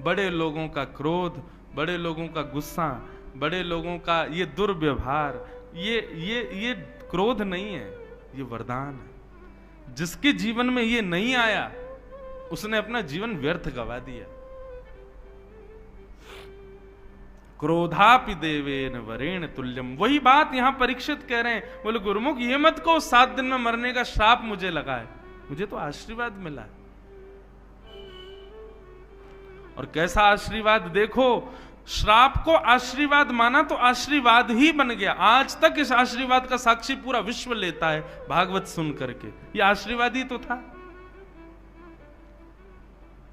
बड़े लोगों का क्रोध, बड़े लोगों का गुस्सा, बड़े लोगों का ये दुर्व्यवहार, ये क्रोध नहीं है, ये वरदान है। जिसके जीवन में ये नहीं आया उसने अपना जीवन व्यर्थ गवा दिया। क्रोधापि देवेन वरेण तुल्यम, वही बात यहां परीक्षित कह रहे हैं। बोले गुरुमुख ये मत कहो 7 दिन में मरने का श्राप मुझे लगा है, मुझे तो आशीर्वाद मिला है। और कैसा आशीर्वाद देखो, श्राप को आशीर्वाद माना तो आशीर्वाद ही बन गया। आज तक इस आशीर्वाद का साक्षी पूरा विश्व लेता है भागवत सुन करके, ये आशीर्वाद ही तो था।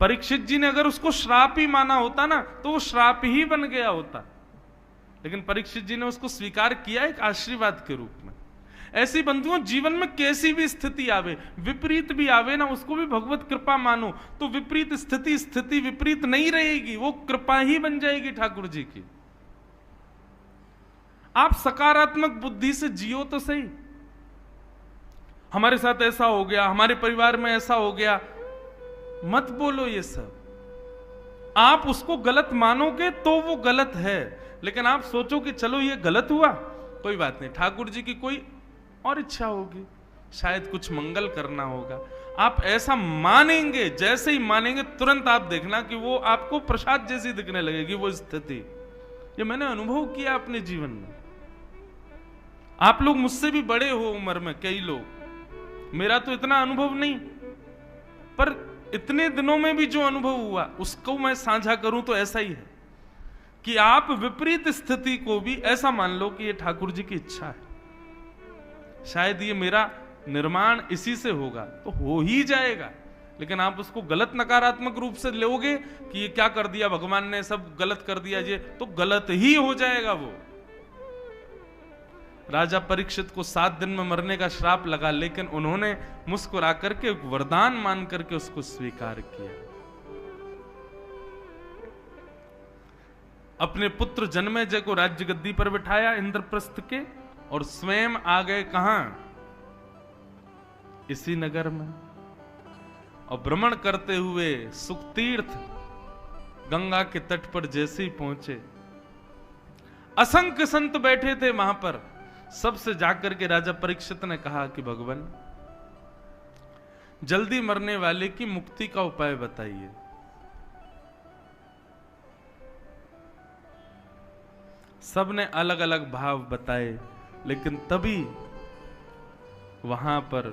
परीक्षित जी ने अगर उसको श्राप ही माना होता ना तो वो श्राप ही बन गया होता, लेकिन परीक्षित जी ने उसको स्वीकार किया एक आशीर्वाद के रूप में। ऐसी बंधुओं जीवन में कैसी भी स्थिति आवे, विपरीत भी आवे ना, उसको भी भगवत कृपा मानो तो विपरीत स्थिति विपरीत नहीं रहेगी, वो कृपा ही बन जाएगी ठाकुर जी की। आप सकारात्मक बुद्धि से जियो तो सही। हमारे साथ ऐसा हो गया, हमारे परिवार में ऐसा हो गया, मत बोलो ये सब। आप उसको गलत मानोगे तो वो गलत है, लेकिन आप सोचो कि चलो ये गलत हुआ, कोई बात नहीं, ठाकुर जी की कोई और इच्छा होगी, शायद कुछ मंगल करना होगा। आप ऐसा मानेंगे, जैसे ही मानेंगे तुरंत आप देखना कि वो आपको प्रसाद जैसी दिखने लगेगी वो स्थिति। ये मैंने अनुभव किया अपने जीवन में। आप लोग मुझसे भी बड़े हो उम्र में, कई लोग, मेरा तो इतना अनुभव नहीं, पर इतने दिनों में भी जो अनुभव हुआ उसको मैं साझा करूं तो ऐसा ही है कि आप विपरीत स्थिति को भी ऐसा मान लो कि ये ठाकुर जी की इच्छा है, शायद ये मेरा निर्माण इसी से होगा, तो हो ही जाएगा। लेकिन आप उसको गलत नकारात्मक रूप से लोगे कि ये क्या कर दिया भगवान ने, सब गलत कर दिया, ये तो गलत ही हो जाएगा वो। राजा परीक्षित को 7 दिन में मरने का श्राप लगा, लेकिन उन्होंने मुस्कुरा करके वरदान मान करके उसको स्वीकार किया। अपने पुत्र जन्मेजय को राज्य गद्दी पर बिठाया इंद्रप्रस्थ के, और स्वयं आ गए कहां, इसी नगर में। और भ्रमण करते हुए सुखतीर्थ गंगा के तट पर जैसे ही पहुंचे, असंख्य संत बैठे थे वहां पर। सबसे जाकर के राजा परीक्षित ने कहा कि भगवान जल्दी मरने वाले की मुक्ति का उपाय बताइए। सबने अलग अलग भाव बताए, लेकिन तभी वहां पर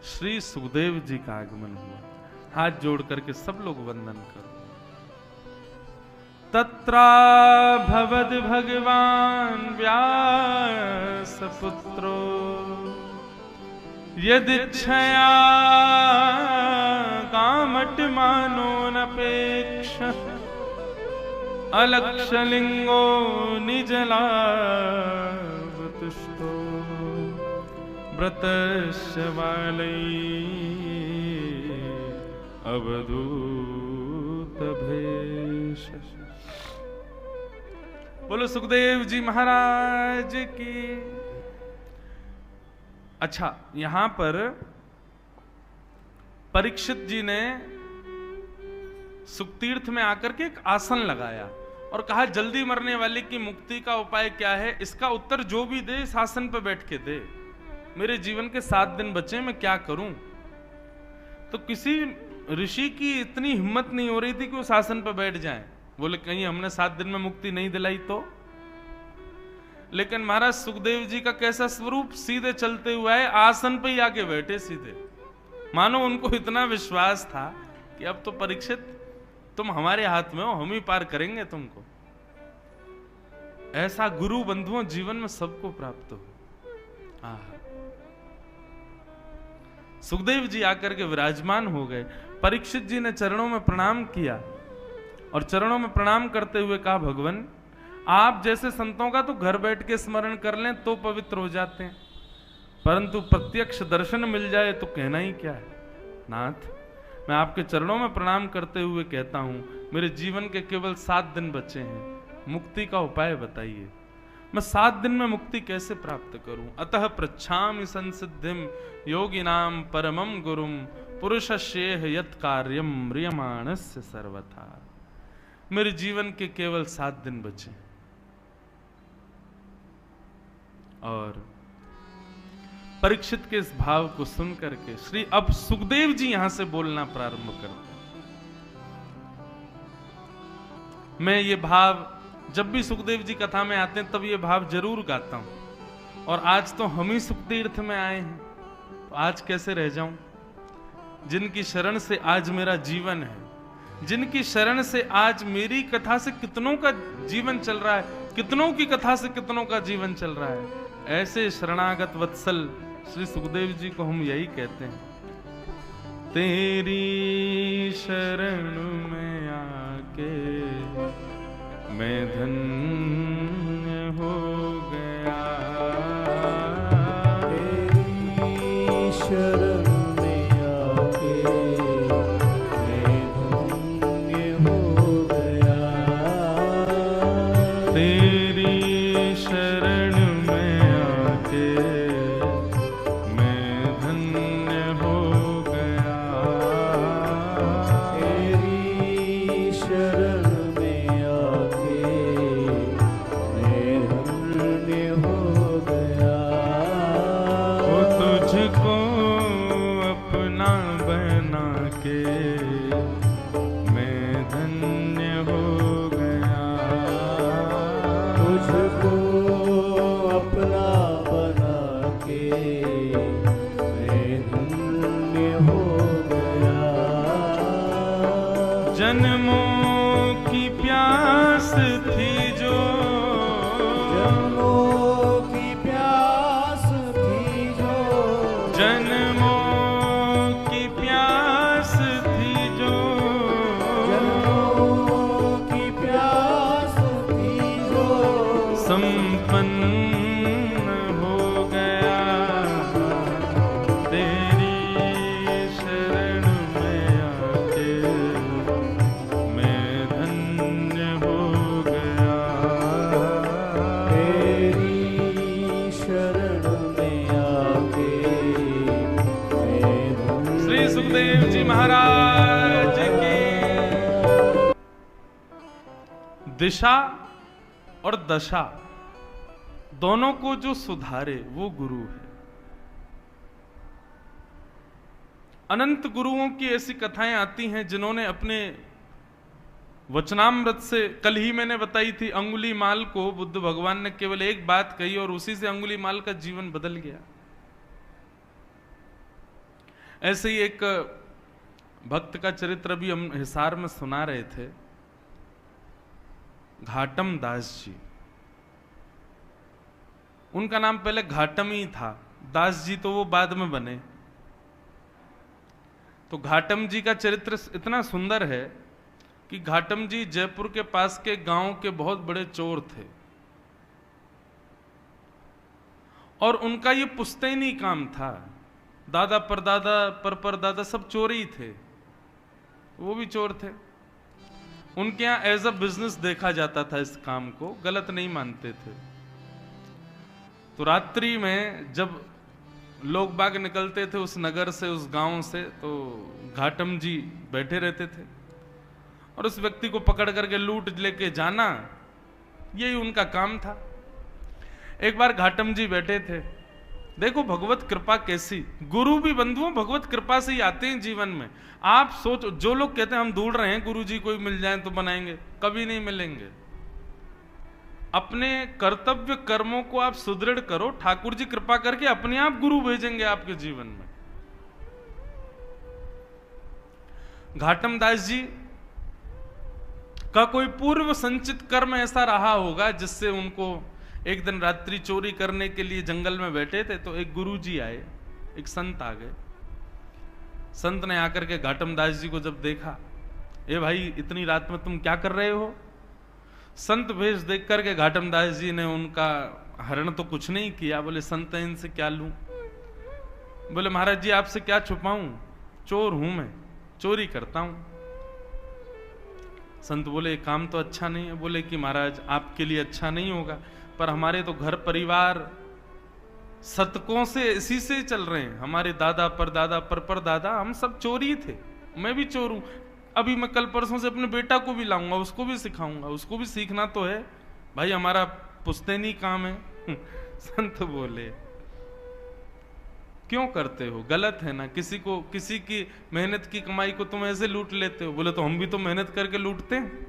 श्री सुखदेव जी का आगमन हुआ। हाथ जोड़ करके सब लोग वंदन करो। तत्रा भवद भगवान व्यास पुत्रो यदिच्छया कामट मानो नपेक्ष अलक्षलिंगो निजलावतुष्टो व्रतस्य वालै अवधूत भेष। बोलो सुखदेव जी महाराज की। अच्छा, यहां पर परीक्षित जी ने सुखतीर्थ में आकर के एक आसन लगाया और कहा जल्दी मरने वाले की मुक्ति का उपाय क्या है, इसका उत्तर जो भी दे इस आसन पर बैठ के दे। मेरे जीवन के 7 दिन बचे, मैं क्या करूं। तो किसी ऋषि की इतनी हिम्मत नहीं हो रही थी कि उस आसन पर बैठ जाएं। बोले कहीं हमने 7 दिन में मुक्ति नहीं दिलाई तो। लेकिन महाराज सुखदेव जी का कैसा स्वरूप, सीधे चलते हुए आए, आसन पे ही आके बैठे सीधे। मानो उनको इतना विश्वास था कि अब तो परीक्षित तुम हमारे हाथ में हो, हम ही पार करेंगे तुमको। ऐसा गुरु बंधुओं जीवन में सबको प्राप्त हो। सुखदेव जी आकर के विराजमान हो गए। परीक्षित जी ने चरणों में प्रणाम किया और चरणों में प्रणाम करते हुए कहा भगवान आप जैसे संतों का तो घर बैठ के स्मरण कर लें तो पवित्र हो जाते हैं, परंतु प्रत्यक्ष दर्शन मिल जाए तो कहना ही क्या है। नाथ, मैं आपके चरणों में प्रणाम करते हुए कहता हूं मेरे जीवन के केवल 7 दिन बचे हैं, मुक्ति का उपाय बताइए। मैं 7 दिन में मुक्ति कैसे प्राप्त करूं। अतः पृच्छामि संसिद्धिम योगिनाम परमम गुरुम पुरुषस्येह यत् कार्यम म्रियमाणस्य सर्वथा। मेरे जीवन के केवल 7 दिन बचे। और परीक्षित के इस भाव को सुन करके श्री अब सुखदेव जी यहां से बोलना प्रारंभ करते हैं। मैं ये भाव जब भी सुखदेव जी कथा में आते हैं तब ये भाव जरूर गाता हूं, और आज तो हम ही सुख तीर्थ में आए हैं, तो आज कैसे रह जाऊं। जिनकी शरण से आज मेरा जीवन है, जिनकी शरण से आज मेरी कथा से कितनों का जीवन चल रहा है, कितनों की कथा से कितनों का जीवन चल रहा है, ऐसे शरणागत वत्सल श्री सुखदेव जी को हम यही कहते हैं, तेरी शरण में आके मैं धन्य हो गया, तेरी शरण में आके मैं धन्य हो गया, तेरी शरण में आके मैं धन्य हो गया, तेरी शरण जन्मों की प्यास थी जो, जन्मों की प्यास थी जो, जन्मों की प्यास थी जो, जन्मों की प्यास थी जो, संपन्न हो गया, तेरी शरण में आके मैं धन्य हो गया, तेरी शरण में आके मैं धन्य। श्री सुखदेव जी महाराज की। दिशा और दशा दोनों को जो सुधारे वो गुरु है। अनंत गुरुओं की ऐसी कथाएं आती हैं जिन्होंने अपने वचनामृत से, कल ही मैंने बताई थी, अंगुलीमाल को बुद्ध भगवान ने केवल एक बात कही और उसी से अंगुलीमाल का जीवन बदल गया। ऐसे ही एक भक्त का चरित्र भी हम हिसार में सुना रहे थे, घाटम दास जी। उनका नाम पहले घाटम ही था, दास जी तो वो बाद में बने। तो घाटम जी का चरित्र इतना सुंदर है कि घाटम जी जयपुर के पास के गांव के बहुत बड़े चोर थे, और उनका ये पुश्तैनी काम था। दादा परदादा परदादा सब चोर ही थे, वो भी चोर थे। उनके यहाँ एज अ बिजनेस देखा जाता था, इस काम को गलत नहीं मानते थे। तो रात्रि में जब लोग बाग निकलते थे उस नगर से, उस गांव से, तो घाटम जी बैठे रहते थे और उस व्यक्ति को पकड़ करके लूट लेके जाना, यही उनका काम था। एक बार घाटम जी बैठे थे, देखो भगवत कृपा कैसी, गुरु भी बंधुओं भगवत कृपा से ही आते हैं जीवन में। आप सोचो, जो लोग कहते हैं हम ढूंढ रहे हैं गुरु जी कोई मिल जाए तो बनाएंगे, कभी नहीं मिलेंगे। अपने कर्तव्य कर्मों को आप सुदृढ़ करो, ठाकुर जी कृपा करके अपने आप गुरु भेजेंगे आपके जीवन में। घाटम दास जी का कोई पूर्व संचित कर्म ऐसा रहा होगा जिससे उनको, एक दिन रात्रि चोरी करने के लिए जंगल में बैठे थे तो एक गुरु जी आए, एक संत आ गए। संत ने आकर के घाटम दास जी को जब देखा, ए भाई इतनी रात में तुम क्या कर रहे हो? संत भेष देख करके घाटम दास जी ने उनका हरण तो कुछ नहीं किया, बोले संत इनसे क्या लूं? बोले महाराज जी आपसे क्या छुपाऊं, चोर हूं मैं, चोरी करता हूं। संत बोले काम तो अच्छा नहीं है। बोले कि महाराज आपके लिए अच्छा नहीं होगा, पर हमारे तो घर परिवार शतकों से इसी से चल रहे हैं। हमारे दादा परदादा परदादा हम सब चोरी थे, मैं भी चोर हूं। अभी मैं कल परसों से अपने बेटा को भी लाऊंगा, उसको भी सिखाऊंगा, उसको भी सीखना तो है भाई, हमारा पुश्तैनी काम है। संत बोले क्यों करते हो, गलत है ना, किसी की मेहनत की कमाई को तुम ऐसे लूट लेते हो। बोले तो हम भी तो मेहनत करके लूटते हैं,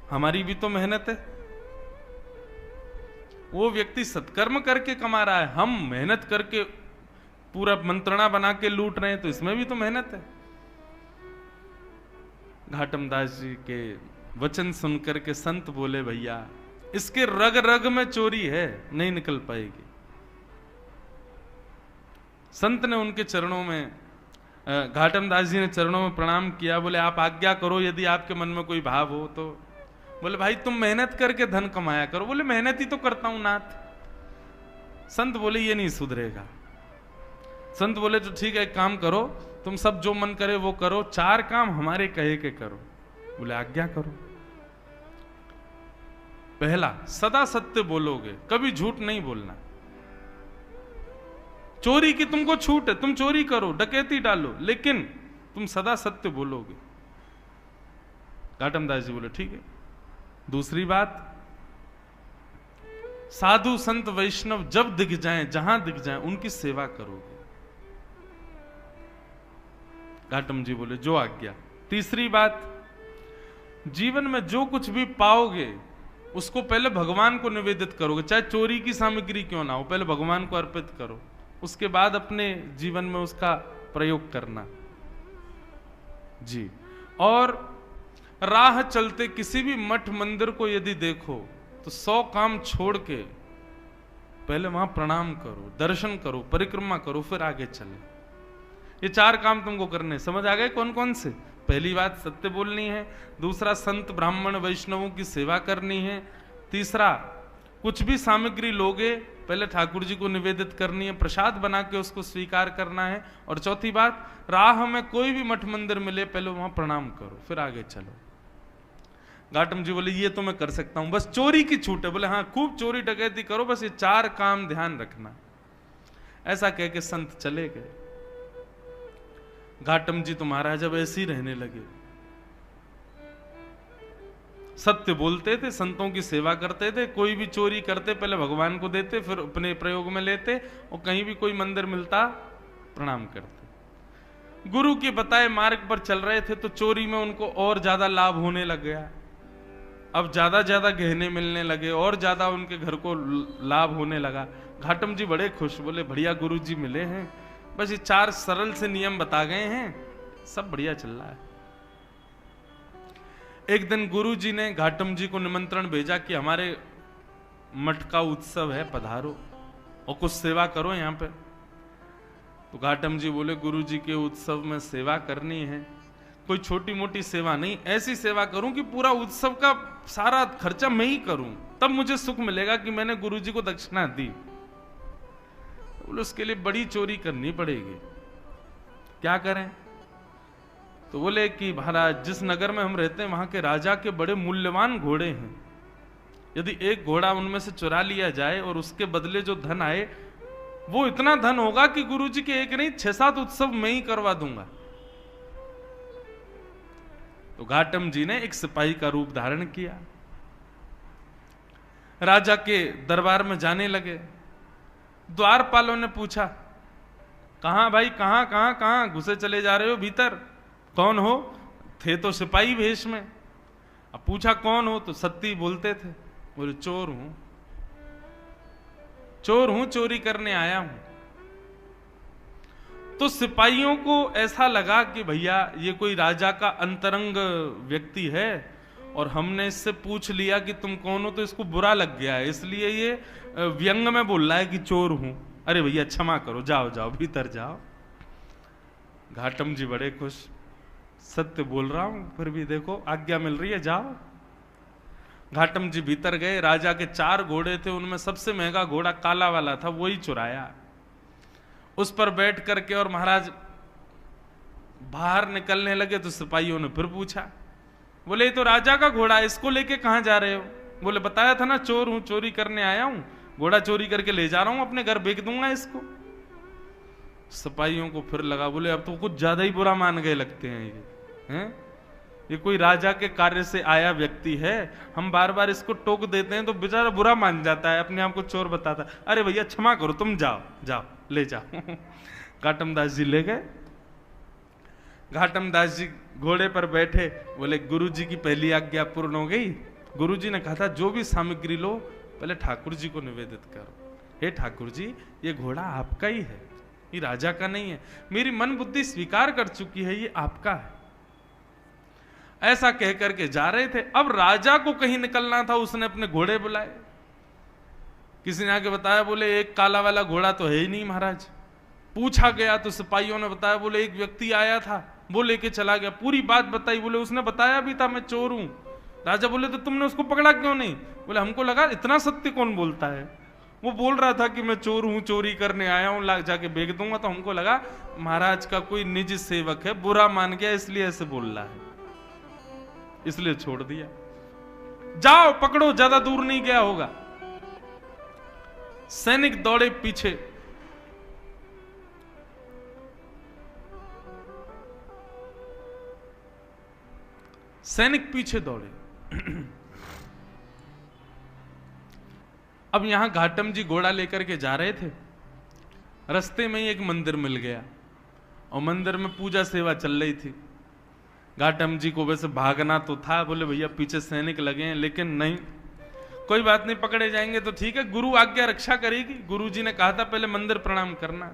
हमारी भी तो मेहनत है। वो व्यक्ति सत्कर्म करके कमा रहा है, हम मेहनत करके पूरा मंत्रणा बना के लूट रहे हैं, तो इसमें भी तो मेहनत है। घाटम दास जी के वचन सुनकर के संत बोले भैया इसके रग रग में चोरी है, नहीं निकल पाएगी। संत ने उनके चरणों में, घाटम दास जी ने चरणों में प्रणाम किया। बोले आप आज्ञा करो, यदि आपके मन में कोई भाव हो तो। बोले भाई तुम मेहनत करके धन कमाया करो। बोले मेहनत ही तो करता हूं नाथ। संत बोले ये नहीं सुधरेगा। संत बोले तो ठीक है, एक काम करो, तुम सब जो मन करे वो करो, 4 काम हमारे कहे के करो। बोले आज्ञा करो। पहला, सदा सत्य बोलोगे, कभी झूठ नहीं बोलना। चोरी की तुमको छूट है, तुम चोरी करो, डकैती डालो, लेकिन तुम सदा सत्य बोलोगे। घाटम दास जी बोले ठीक है। दूसरी बात, साधु संत वैष्णव जब दिख जाएं, जहां दिख जाएं, उनकी सेवा करोगे। घाटम जी बोले जो आज्ञा। तीसरी बात, जीवन में जो कुछ भी पाओगे उसको पहले भगवान को निवेदित करोगे, चाहे चोरी की सामग्री क्यों ना हो, पहले भगवान को अर्पित करो, उसके बाद अपने जीवन में उसका प्रयोग करना जी। और राह चलते किसी भी मठ मंदिर को यदि देखो तो 100 काम छोड़ के पहले वहां प्रणाम करो, दर्शन करो, परिक्रमा करो, फिर आगे चले। ये 4 काम तुमको करने, समझ आ गए कौन कौन से? पहली बात सत्य बोलनी है, दूसरा संत ब्राह्मण वैष्णवों की सेवा करनी है, तीसरा कुछ भी सामग्री लोगे पहले ठाकुर जी को निवेदित करनी है, प्रसाद बना के उसको स्वीकार करना है, और चौथी बात, राह में कोई भी मठ मंदिर मिले पहले वहां प्रणाम करो, फिर आगे चलो। घाटम जी बोले ये तो मैं कर सकता हूं, बस चोरी की छूट है। बोले हाँ खूब चोरी डकैती करो, बस ये 4 काम ध्यान रखना। ऐसा कह के संत चले गए। घाटम जी तो महाराज जब ऐसे ही रहने लगे, सत्य बोलते थे, संतों की सेवा करते थे, कोई भी चोरी करते पहले भगवान को देते, फिर अपने प्रयोग में लेते, और कहीं भी कोई मंदिर मिलता प्रणाम करते। गुरु के बताए मार्ग पर चल रहे थे तो चोरी में उनको और ज्यादा लाभ होने लग गया। अब ज्यादा ज्यादा गहने मिलने लगे और ज्यादा उनके घर को लाभ होने लगा। घाटम जी बड़े खुश, बोले बढ़िया गुरु जी मिले हैं, बस ये 4 सरल से नियम बता गए हैं, सब बढ़िया चल रहा है। एक दिन गुरु जी ने घाटम जी को निमंत्रण भेजा कि हमारे मठ का उत्सव है, पधारो और कुछ सेवा करो यहाँ पे। तो घाटम जी बोले गुरु जी के उत्सव में सेवा करनी है, कोई छोटी मोटी सेवा नहीं, ऐसी सेवा करूं कि पूरा उत्सव का सारा खर्चा मैं ही करूं, तब मुझे सुख मिलेगा कि मैंने गुरु जी को दक्षिणा दी। बोले उसके लिए बड़ी चोरी करनी पड़ेगी, क्या करें? तो बोले कि महाराज जिस नगर में हम रहते हैं वहां के राजा के बड़े मूल्यवान घोड़े हैं, यदि एक घोड़ा उनमें से चुरा लिया जाए और उसके बदले जो धन आए वो इतना धन होगा कि गुरुजी के एक नहीं 6-7 उत्सव मैं ही करवा दूंगा। तो घाटम जी ने एक सिपाही का रूप धारण किया, राजा के दरबार में जाने लगे। द्वारपालों ने पूछा कहां भाई, कहां कहां कहां घुसे चले जा रहे हो भीतर, कौन हो? थे तो सिपाही वेश में। अब पूछा कौन हो, तो सत्य बोलते थे। बोले चोर हूं, चोर हूं, चोरी करने आया हूं। तो सिपाहियों को ऐसा लगा कि भैया ये कोई राजा का अंतरंग व्यक्ति है और हमने इससे पूछ लिया कि तुम कौन हो, तो इसको बुरा लग गया है, इसलिए ये व्यंग में बोल रहा है कि चोर हूं। अरे भैया क्षमा करो, जाओ जाओ भीतर जाओ। घाटम जी बड़े खुश, सत्य बोल रहा हूं फिर भी देखो आज्ञा मिल रही है, जाओ। घाटम जी भीतर गए, राजा के 4 घोड़े थे, उनमें सबसे महंगा घोड़ा काला वाला था, वही चुराया, उस पर बैठ करके और महाराज बाहर निकलने लगे। तो सिपाहियों ने फिर पूछा, बोले ये तो राजा का घोड़ा है, इसको लेके कहां जा रहे हो? बोले बताया था ना चोर हूं, चोरी करने आया हूं, घोड़ा चोरी करके ले जा रहा हूं, अपने घर बेच दूंगा इसको। सिपाहियों को फिर लगा, बोले अब तो कुछ ज्यादा ही बुरा मान गए लगते हैं ये हैं? ये कोई राजा के कार्य से आया व्यक्ति है, हम बार बार इसको टोक देते हैं तो बेचारा बुरा मान जाता है, अपने आप को चोर बताता है। अरे भैया क्षमा करो, तुम जाओ जाओ ले जाओ। घाटम दास जी ले गए। घाटम दास जी घोड़े पर बैठे, बोले गुरुजी की पहली आज्ञा पूर्ण हो गई। गुरुजी ने कहा था जो भी सामग्री लो पहले ठाकुर जी को निवेदित करो। हे ठाकुर जी, ये घोड़ा आपका ही है, ये राजा का नहीं है, मेरी मन बुद्धि स्वीकार कर चुकी है, ये आपका है। ऐसा कह करके जा रहे थे। अब राजा को कहीं निकलना था, उसने अपने घोड़े बुलाए। किसी ने आके बताया, बोले एक काला वाला घोड़ा तो है ही नहीं महाराज। पूछा गया तो सिपाहियों ने बताया, बोले एक व्यक्ति आया था वो लेके चला गया। पूरी बात बताई, बोले उसने बताया भी था मैं चोर हूं। राजा बोले तो तुमने उसको पकड़ा क्यों नहीं? बोले हमको लगा इतना सत्य कौन बोलता है, वो बोल रहा था कि मैं चोर हूं, चोरी करने आया हूं, लाग जाके बेच दूंगा। तो हमको लगा महाराज का कोई निज सेवक है, बुरा मान गया इसलिए ऐसे बोल रहा है, इसलिए छोड़ दिया। जाओ पकड़ो, ज्यादा दूर नहीं गया होगा। सैनिक दौड़े पीछे। सैनिक पीछे दौड़े। अब यहां घाटम जी घोड़ा लेकर के जा रहे थे। रास्ते में ही एक मंदिर मिल गया और मंदिर में पूजा सेवा चल रही थी। घाटम जी को वैसे भागना तो था, बोले भैया पीछे सैनिक लगे हैं, लेकिन नहीं, कोई बात नहीं, पकड़े जाएंगे तो ठीक है, गुरु आज्ञा रक्षा करेगी। गुरु जी ने कहा था पहले मंदिर प्रणाम करना।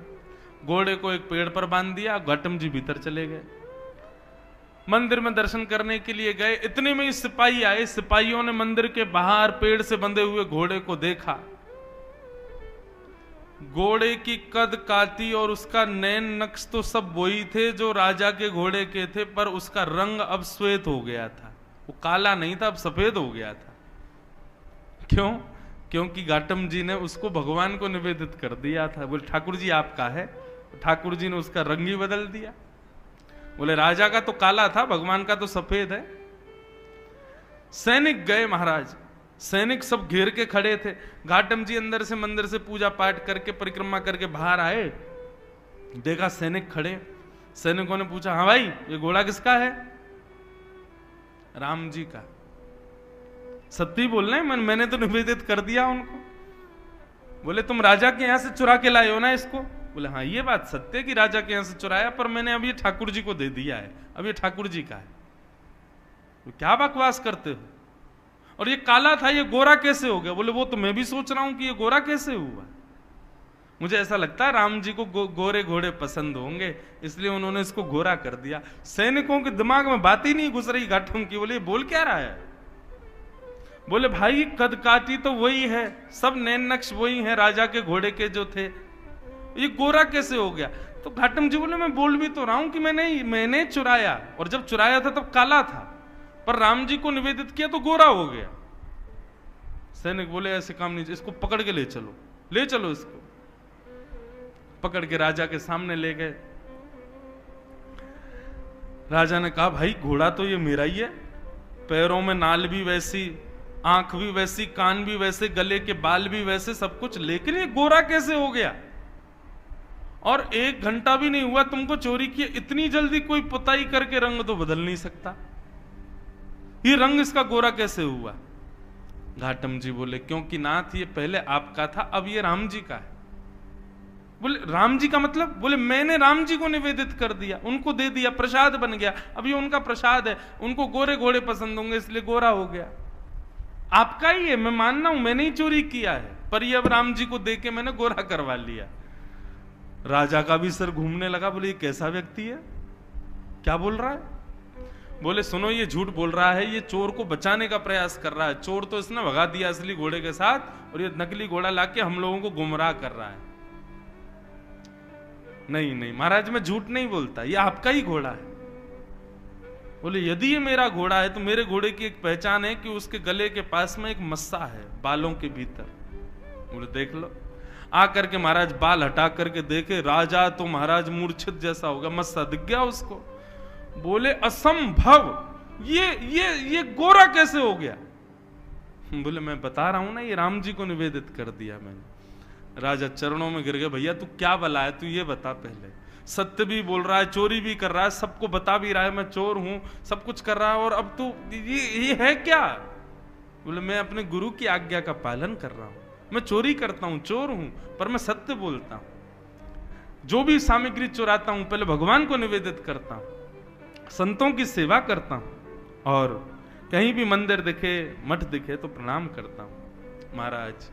घोड़े को एक पेड़ पर बांध दिया, घाटम जी भीतर चले गए। मंदिर में दर्शन करने के लिए गए, इतने में ही सिपाही आए। सिपाहियों ने मंदिर के बाहर पेड़ से बंधे हुए घोड़े को देखा। घोड़े की कद काती और उसका नैन नक्श तो सब वही थे जो राजा के घोड़े के थे, पर उसका रंग अब श्वेत हो गया था। वो काला नहीं था, अब सफेद हो गया था। क्यों? क्योंकि घाटम जी ने उसको भगवान को निवेदित कर दिया था। बोले ठाकुर जी आपका है। ठाकुर जी ने उसका रंग ही बदल दिया। बोले राजा का तो काला था, भगवान का तो सफेद है। सैनिक गए महाराज, सैनिक सब घेर के खड़े थे। घाटम जी अंदर से मंदिर से पूजा पाठ करके परिक्रमा करके बाहर आए, देखा सैनिक खड़े। सैनिकों ने पूछा, हाँ भाई ये घोड़ा किसका है? राम जी का। सत्य बोल रहे हैं, मैंने तो निवेदित कर दिया उनको। बोले तुम राजा के यहां से चुरा के लाए हो ना इसको? बोले हाँ ये बात सत्य कि राजा के यहां से चुराया, पर मैंने अब ये ठाकुर जी को दे दिया है, अब ये ठाकुर जी का है। तो क्या बकवास करते हो? और ये काला था, ये गोरा कैसे हो गया? बोले वो तो मैं भी सोच रहा हूं कि ये गोरा कैसे हुआ। मुझे ऐसा लगता है राम जी को गोरे घोड़े पसंद होंगे, इसलिए उन्होंने इसको गोरा कर दिया। सैनिकों के दिमाग में बात ही नहीं घुस रही घाटम की। बोले बोल क्या रहा है? बोले भाई कद काटी तो वही है, सब नैन नक्श वही है राजा के घोड़े के जो थे, ये गोरा कैसे हो गया? तो घाटम जी बोले मैं बोल भी तो रहा हूं कि मैंने चुराया, और जब चुराया था तब काला था, पर राम जी को निवेदित किया तो गोरा हो गया। सैनिक बोले ऐसे काम नहीं, इसको पकड़ के ले चलो, ले चलो इसको। पकड़ के राजा के सामने ले गए। राजा ने कहा भाई घोड़ा तो ये मेरा ही है, पैरों में नाल भी वैसी, आंख भी वैसी, कान भी वैसे, गले के बाल भी वैसे, सब कुछ, लेकिन ये गोरा कैसे हो गया? और 1 घंटा भी नहीं हुआ तुमको चोरी किए, इतनी जल्दी कोई पुताई करके रंग तो बदल नहीं सकता, ये रंग इसका गोरा कैसे हुआ? घाटम जी बोले क्योंकि नाथ ये पहले आपका था, अब ये राम जी का है। बोले राम जी का मतलब? बोले मैंने राम जी को निवेदित कर दिया, उनको दे दिया, प्रसाद बन गया, अब ये उनका प्रसाद है, उनको गोरे घोड़े पसंद होंगे इसलिए गोरा हो गया। आपका ही है, मैं मानना हूं मैंने ही चोरी किया है, पर ये अब राम जी को दे के मैंने गोरा करवा लिया। राजा का भी सर घूमने लगा। बोले ये कैसा व्यक्ति है, क्या बोल रहा है? बोले सुनो ये झूठ बोल रहा है, ये चोर को बचाने का प्रयास कर रहा है। चोर तो इसने भगा दिया असली घोड़े के साथ, और ये नकली घोड़ा लाके हम लोगों को गुमराह कर रहा है। नहीं नहीं महाराज मैं झूठ नहीं बोलता, ये आपका ही घोड़ा है। बोले यदि ये मेरा घोड़ा है तो मेरे घोड़े की एक पहचान है कि उसके गले के पास में एक मस्सा है बालों के भीतर। बोले देख लो। आकर के महाराज बाल हटा करके देखे, राजा तो महाराज मूर्छित जैसा हो गया, मस्सा दिख गया उसको। बोले असंभव, ये गोरा कैसे हो गया? बोले मैं बता रहा हूं ना, ये राम जी को निवेदित कर दिया मैंने। राजा चरणों में गिर गए, भैया तू क्या बला है, तू ये बता पहले। सत्य भी बोल रहा है, चोरी भी कर रहा है, सबको बता भी रहा है मैं चोर हूं, सब कुछ कर रहा है, और अब तू ये है क्या? बोले मैं अपने गुरु की आज्ञा का पालन कर रहा हूं, मैं चोरी करता हूं, चोर हूं, पर मैं सत्य बोलता हूं। जो भी सामग्री चुराता हूं पहले भगवान को निवेदित करता हूं, संतों की सेवा करता हूं, और कहीं भी मंदिर दिखे, मठ दिखे तो प्रणाम करता हूं। महाराज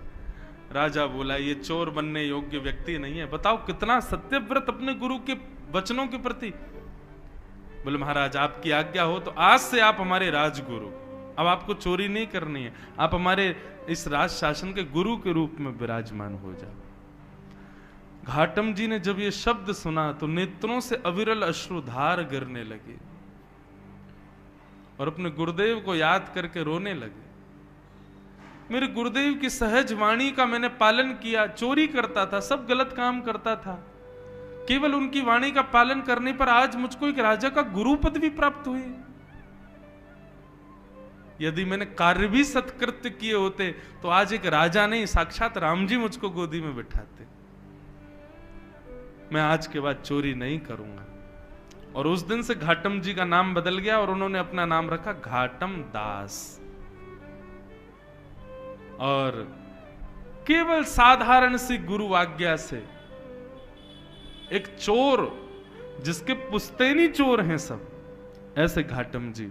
राजा बोला ये चोर बनने योग्य व्यक्ति नहीं है। बताओ कितना सत्यव्रत अपने गुरु के वचनों के प्रति। बोले महाराज आपकी आज्ञा हो तो आज से आप हमारे राजगुरु, अब आपको चोरी नहीं करनी है, आप हमारे इस राज शासन के गुरु के रूप में विराजमान हो जाओ। घाटम जी ने जब ये शब्द सुना तो नेत्रों से अविरल अश्रुधार गिरने लगे और अपने गुरुदेव को याद करके रोने लगे। मेरे गुरुदेव की सहज वाणी का मैंने पालन किया, चोरी करता था, सब गलत काम करता था, केवल उनकी वाणी का पालन करने पर आज मुझको एक राजा का गुरु पद भी प्राप्त हुई। यदि मैंने कार्य भी सत्कृत्य किए होते तो आज एक राजा नहीं साक्षात राम जी मुझको गोदी में बिठाते। मैं आज के बाद चोरी नहीं करूंगा। और उस दिन से घाटम जी का नाम बदल गया और उन्होंने अपना नाम रखा घाटम दास। और केवल साधारण सी गुरु आज्ञा से एक चोर, जिसके पुश्तैनी चोर हैं सब, ऐसे घाटम जी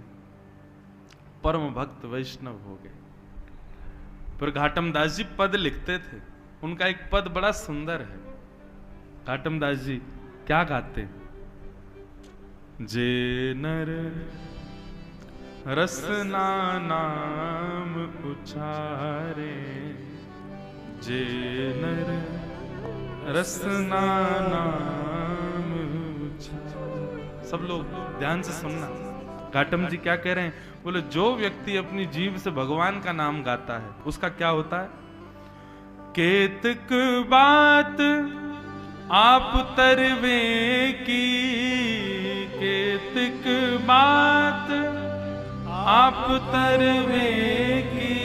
परम भक्त वैष्णव हो गए। पर घाटम दास जी पद लिखते थे, उनका एक पद बड़ा सुंदर है। घाटम दास जी क्या गाते? जे नर रसना नाम उचारे, जे नर रसना नाम उचारे। सब लोग ध्यान से सुनना, घाटम जी क्या कह रहे हैं? बोले जो व्यक्ति अपनी जीभ से भगवान का नाम गाता है उसका क्या होता है? केतक बात आप तरवे की, केतक बात आप तरवे की,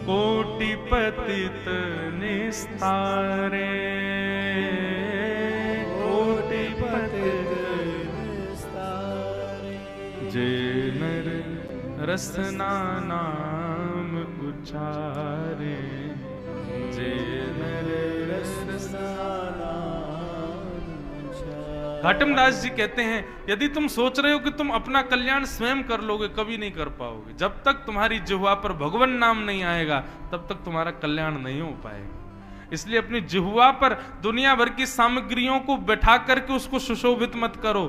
कोटि पतित निस्तारे, कोटि पतित निस्तारे। जे नर रसना नाम उचारे, जे नर रसना घाटम दास जी कहते हैं यदि तुम सोच रहे हो कि तुम अपना कल्याण स्वयं कर लोगे, कभी नहीं कर पाओगे। जब तक तुम्हारी जिह्वा पर भगवान नाम नहीं आएगा तब तक तुम्हारा कल्याण नहीं हो पाएगा। इसलिए अपनी जिह्वा पर दुनिया भर की सामग्रियों को बैठा करके उसको सुशोभित मत करो।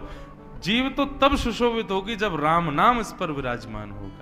जीव तो तब सुशोभित होगी जब राम नाम इस पर विराजमान होगा।